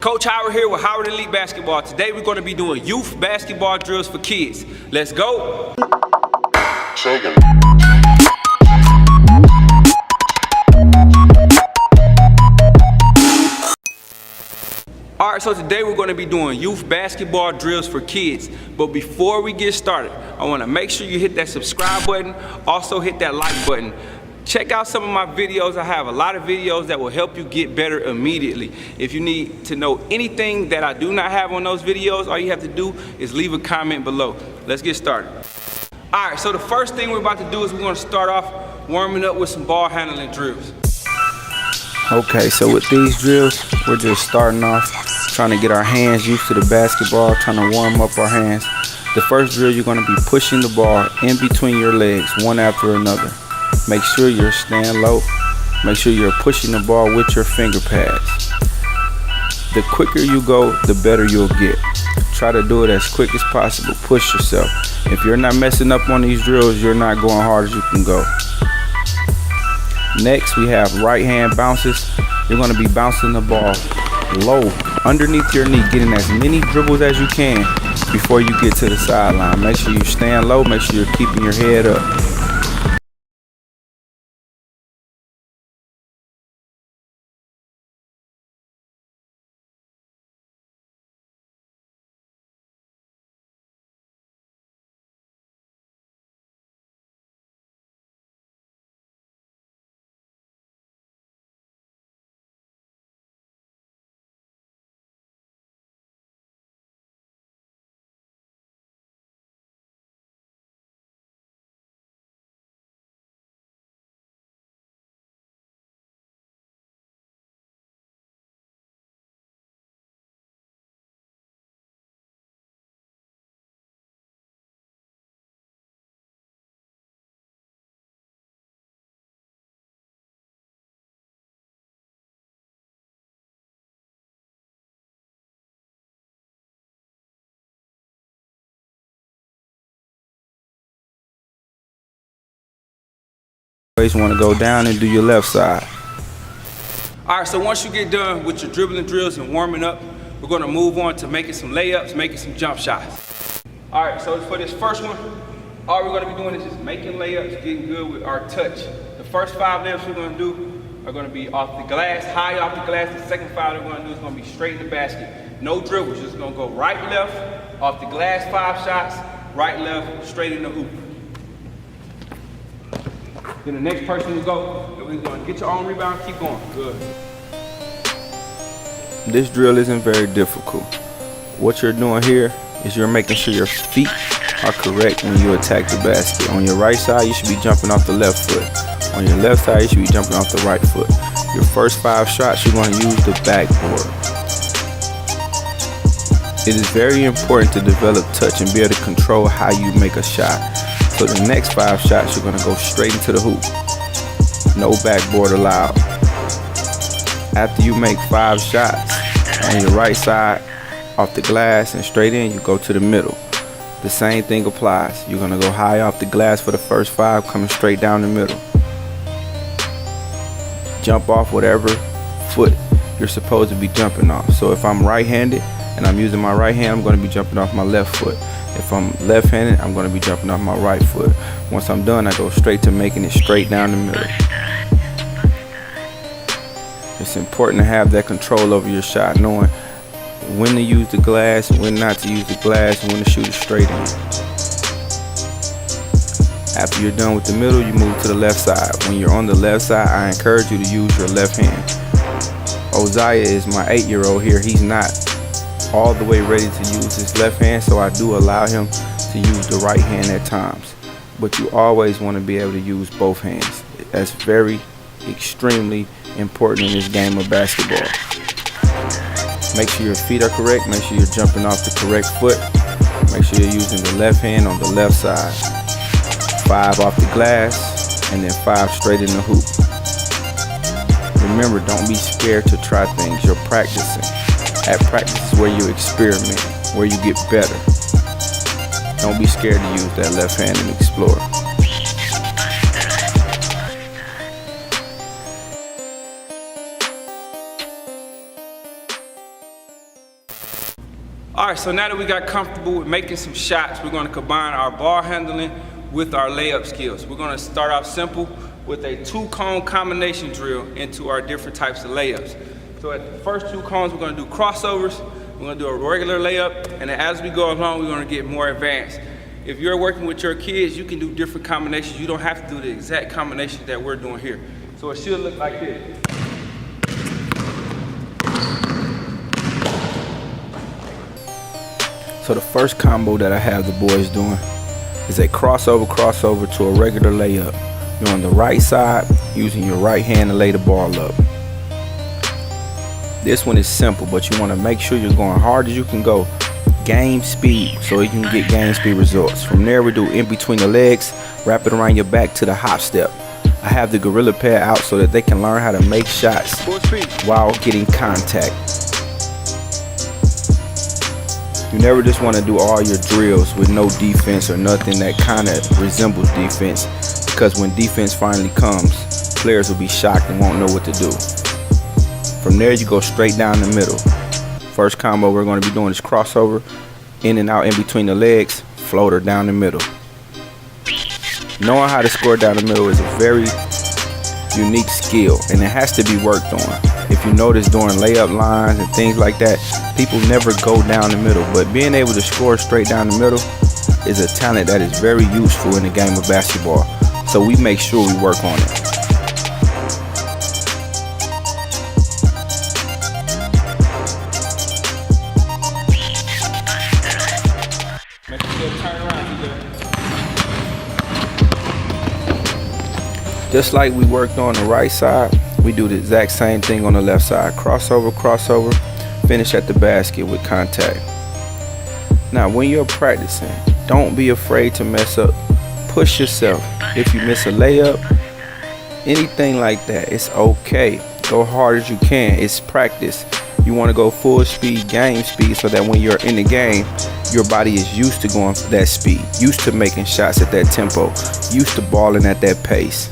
Coach Howard here with Howard Elite Basketball. Today we're going to be doing youth basketball drills for kids. Let's go. Alright, so today we're going to be doing youth basketball drills for kids. But before we get started, I want to make sure you hit that subscribe button. Also hit that like button. Check out some of my videos. I have a lot of videos that will help you get better immediately. If you need to know anything that I do not have on those videos, all you have to do is leave a comment below. Let's get started. Alright, so the first thing we're about to do is we're going to start off warming up with some ball handling drills. Okay, so with these drills, we're just starting off trying to get our hands used to the basketball, trying to warm up our hands. The first drill, you're going to be pushing the ball in between your legs, one after another. Make sure you're staying low. Make sure you're pushing the ball with your finger pads. The quicker you go, the better you'll get. Try to do it as quick as possible. Push yourself. If you're not messing up on these drills, you're not going hard as you can go. Next, we have right hand bounces. You're going to be bouncing the ball low underneath your knee, getting as many dribbles as you can before you get to the sideline. Make sure you're staying low. Make sure you're keeping your head up. Always want to go down and do your left side. Alright, so once you get done with your dribbling drills and warming up, we're going to move on to making some layups, making some jump shots. Alright, so for this first one, all we're going to be doing is just making layups, getting good with our touch. The first 5 layups we're going to do are going to be off the glass, high off the glass. The second 5 we're going to do is going to be straight in the basket. No dribbles, just going to go right, left, off the glass 5 shots, right, left, straight in the hoop. Then the next person will go, and we're going to get your own rebound, keep going. Good. This drill isn't very difficult. What you're doing here is you're making sure your feet are correct when you attack the basket. On your right side, you should be jumping off the left foot. On your left side, you should be jumping off the right foot. Your first 5 shots, you're going to use the backboard. It is very important to develop touch and be able to control how you make a shot. So the next 5 shots, you're going to go straight into the hoop. No backboard allowed. After you make 5 shots on your right side, off the glass and straight in, you go to the middle. The same thing applies. You're going to go high off the glass for the first 5, coming straight down the middle. Jump off whatever foot you're supposed to be jumping off. So if I'm right-handed and I'm using my right hand, I'm going to be jumping off my left foot. If I'm left-handed, I'm going to be jumping off my right foot. Once I'm done, I go straight to making it straight down the middle. It's important to have that control over your shot, knowing when to use the glass, when not to use the glass, and when to shoot it straight in. After you're done with the middle, you move to the left side. When you're on the left side, I encourage you to use your left hand. Oziah is my 8-year-old here. He's not all the way ready to use his left hand, so I do allow him to use the right hand at times. But you always want to be able to use both hands. That's very extremely important in this game of basketball. Make sure your feet are correct. Make sure you're jumping off the correct foot. Make sure you're using the left hand on the left side. 5 off the glass and then 5 straight in the hoop. Remember, don't be scared to try things. You're practicing. At practice is where you experiment, where you get better. Don't be scared to use that left hand and explore. All right, so now that we got comfortable with making some shots, we're gonna combine our ball handling with our layup skills. We're gonna start off simple with a 2-cone combination drill into our different types of layups. So at the first 2 cones, we're gonna do crossovers, we're gonna do a regular layup, and then as we go along, we're gonna get more advanced. If you're working with your kids, you can do different combinations. You don't have to do the exact combination that we're doing here. So it should look like this. So the first combo that I have the boys doing is a crossover to a regular layup. You're on the right side using your right hand to lay the ball up. This one is simple, but you want to make sure you're going hard as you can go. Game speed, so you can get game speed results. From there we do in between the legs, wrap it around your back to the hop step. I have the Gorilla Pad out so that they can learn how to make shots while getting contact. You never just want to do all your drills with no defense or nothing that kind of resembles defense, because when defense finally comes, players will be shocked and won't know what to do. From there you go straight down the middle. First combo we're going to be doing is crossover, in and out in between the legs, floater down the middle. Knowing how to score down the middle is a very unique skill, and it has to be worked on. If you notice during layup lines and things like that, people never go down the middle, but being able to score straight down the middle is a talent that is very useful in the game of basketball. So we make sure we work on it. Just like we worked on the right side, we do the exact same thing on the left side. Crossover, finish at the basket with contact. Now when you're practicing, don't be afraid to mess up. Push yourself. If you miss a layup, anything like that, it's okay. Go hard as you can. It's practice. You want to go full speed, game speed, so that when you're in the game, your body is used to going for that speed, used to making shots at that tempo, used to balling at that pace.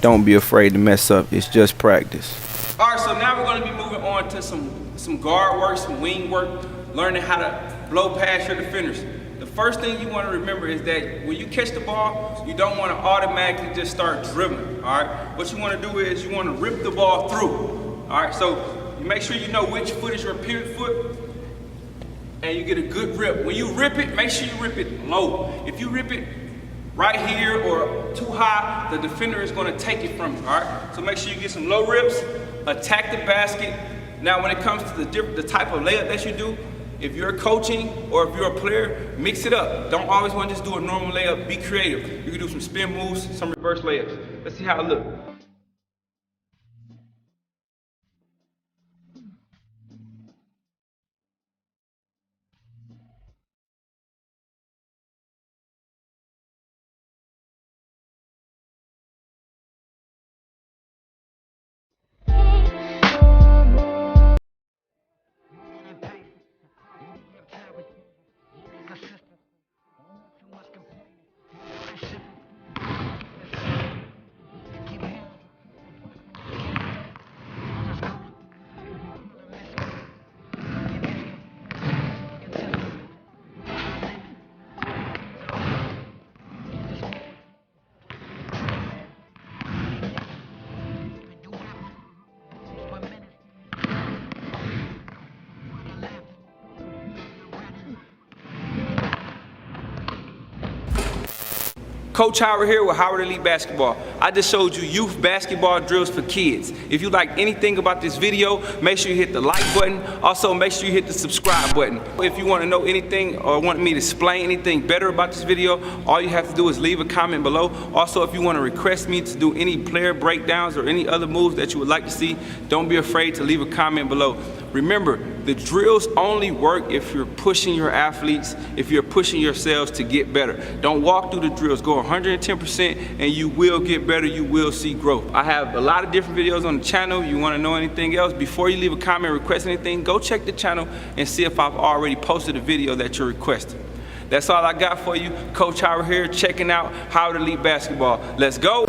Don't be afraid to mess up. It's just practice. All right, so now we're going to be moving on to some guard work, some wing work, learning how to blow past your defenders. The first thing you want to remember is that when you catch the ball, you don't want to automatically just start dribbling, all right? What you want to do is you want to rip the ball through, all right? So you make sure you know which foot is your pivot foot, and you get a good rip. When you rip it, make sure you rip it low. If you rip it right here or too high, the defender is going to take it from you, all right? So make sure you get some low rips, attack the basket. Now when it comes to the type of layup that you do, if you're coaching or if you're a player, mix it up. Don't always want to just do a normal layup. Be creative. You can do some spin moves, some reverse layups. Let's see how it looks. Coach Howard here with Howard Elite Basketball. I just showed you youth basketball drills for kids. If you like anything about this video, make sure you hit the like button. Also, make sure you hit the subscribe button. If you want to know anything or want me to explain anything better about this video, all you have to do is leave a comment below. Also, if you want to request me to do any player breakdowns or any other moves that you would like to see, don't be afraid to leave a comment below. Remember, the drills only work if you're pushing your athletes, if you're pushing yourselves to get better. Don't walk through the drills. Go 110% and you will get better. You will see growth. I have a lot of different videos on the channel. You want to know anything else? Before you leave a comment, request anything, go check the channel and see if I've already posted a video that you're requesting. That's all I got for you. Coach Howard here, checking out Howard Elite Basketball. Let's go.